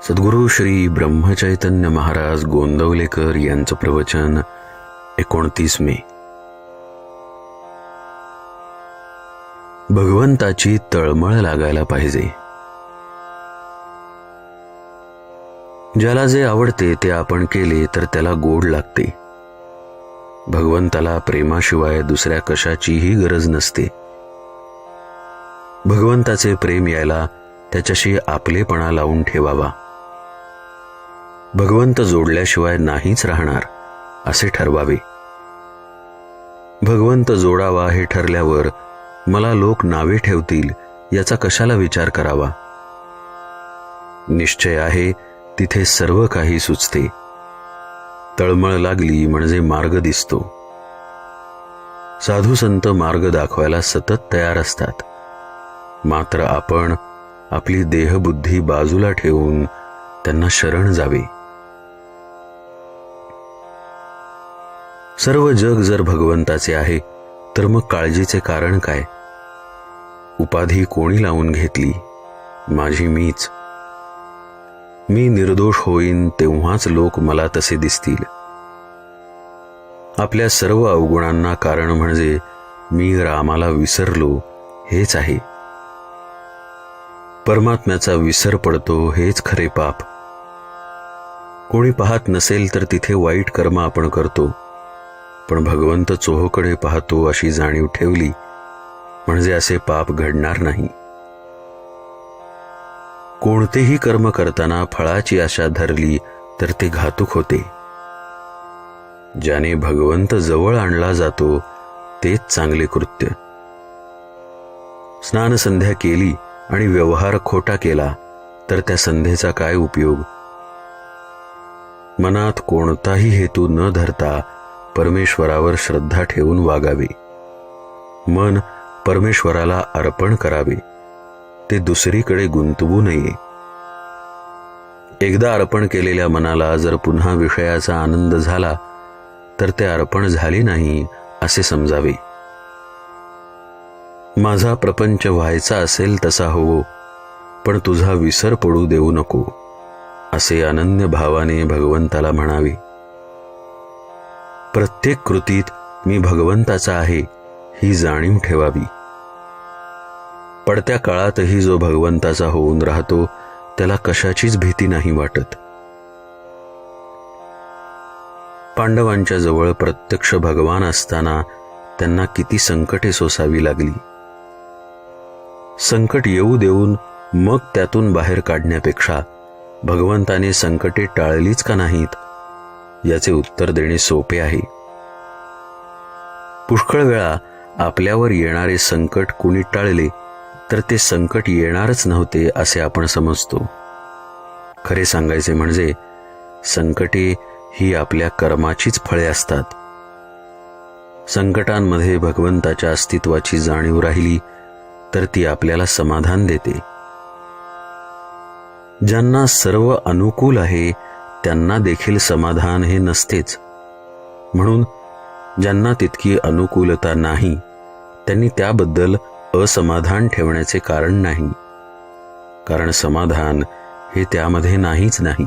सद्गुरू श्री ब्रह्मचैतन्य महाराज गोंदवलेकर यांचं प्रवचन 29 मे. भगवंताची तळमळ लागायला पाहिजे. ज्याला जे आवडते ते आपण केले तर त्याला गोड लागते. भगवंताला प्रेमाशिवाय दुसऱ्या कशाचीही गरज नसते. भगवंताचे प्रेम यायला त्याच्याशी आपलेपणा लावून ठेवावा. भगवंत जोडल्याशिवाय नाहीच राहणार असे ठरवावे. भगवंत जोडावा हे ठरल्यावर मला लोक नावे ठेवतील याचा कशाला विचार करावा. निश्चय आहे तिथे सर्व काही सुचते. तळमळ लागली म्हणजे मार्ग दिसतो. साधू संत मार्ग दाखवायला सतत तयार असतात. मात्र आपण आपली देहबुद्धी बाजूला ठेवून त्यांना शरण जावे. सर्व जग जर भगवंताचे आहे तर मग काळजीचे कारण काय. उपाधी कोणी लावून घेतली. माझी मीच. मी निर्दोष होईन तेव्हाच लोक मला तसे दिसतील. आपल्या सर्व अवगुणांना कारण म्हणजे मी रामाला विसरलो हेच आहे. परमात्म्याचा विसर पडतो हेच खरे पाप. कोणी पाहत नसेल तर तिथे वाईट कर्म आपण करतो. पण भगवंत चोहोकडे पाहतो अशी जाणीव ठेवली म्हणजे असे पाप घडणार नाही. कोणतेही कर्म करताना फळाची आशा धरली तर ते घातक होते. ज्याने भगवंत जवळ आणला जातो तेच चांगले कृत्य. स्नान संध्या केली आणि व्यवहार खोटा केला तर त्या संध्येचा काय उपयोग. मनात कोणताही हेतू न धरता परमेश्वरावर श्रद्धा ठेवून वागावे. मन परमेश्वराला अर्पण करावे. ते दुसरीकडे गुंतवू नये. एकदा अर्पण केलेल्या मनाला जर पुन्हा विषयाचा आनंद झाला तर ते अर्पण झाले नाही असे समजावे. माझा प्रपंच व्हायचा असेल तसा होवो, पण तुझा विसर पडू देऊ नको असे अनन्य भावाने भगवंताला म्हणावे. प्रत्येक कृतीत मी भगवंताचा आहे ही जाणीव ठेवावी. पडत्या काळातही जो भगवंताचा होऊन राहतो त्याला कशाचीच भीती नाही वाटत. पांडवांच्या जवळ प्रत्यक्ष भगवान असताना त्यांना किती संकटे सोसावी लागली. संकट येऊ देऊन मग त्यातून बाहेर काढण्यापेक्षा भगवंताने संकटे टाळलीच का नाहीत याचे उत्तर देणे सोपे आहे. पुष्कळ वेळा आपल्यावर येणारे संकट कुणी टाळले तर ते संकट येणारच नव्हते असे आपण समजतो. खरे सांगायचे म्हणजे संकटे ही आपल्या कर्माचीच फळे असतात. संकटांमध्ये भगवंताच्या अस्तित्वाची जाणीव राहिली तर ती आपल्याला समाधान देते. ज्यांना सर्व अनुकूल आहे त्यांना देखील समाधान हे नसतेच. म्हणून ज्यांना तितकी अनुकूलता नाही त्यांनी त्याबद्दल असमाधान ठेवण्याचे कारण नाही. कारण समाधान हे त्यामध्ये नाहीच नाही.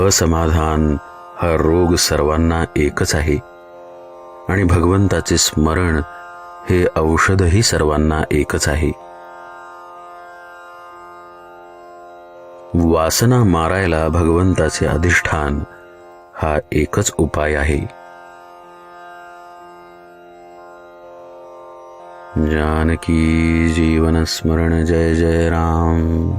असमाधान हा रोग सर्वांना एकच आहे आणि भगवंताचे स्मरण हे औषधही सर्वांना एकच आहे. वासना मारायला भगवंताचे अधिष्ठान हा एकच उपाय आहे. जानकी जीवन स्मरण जय जय राम.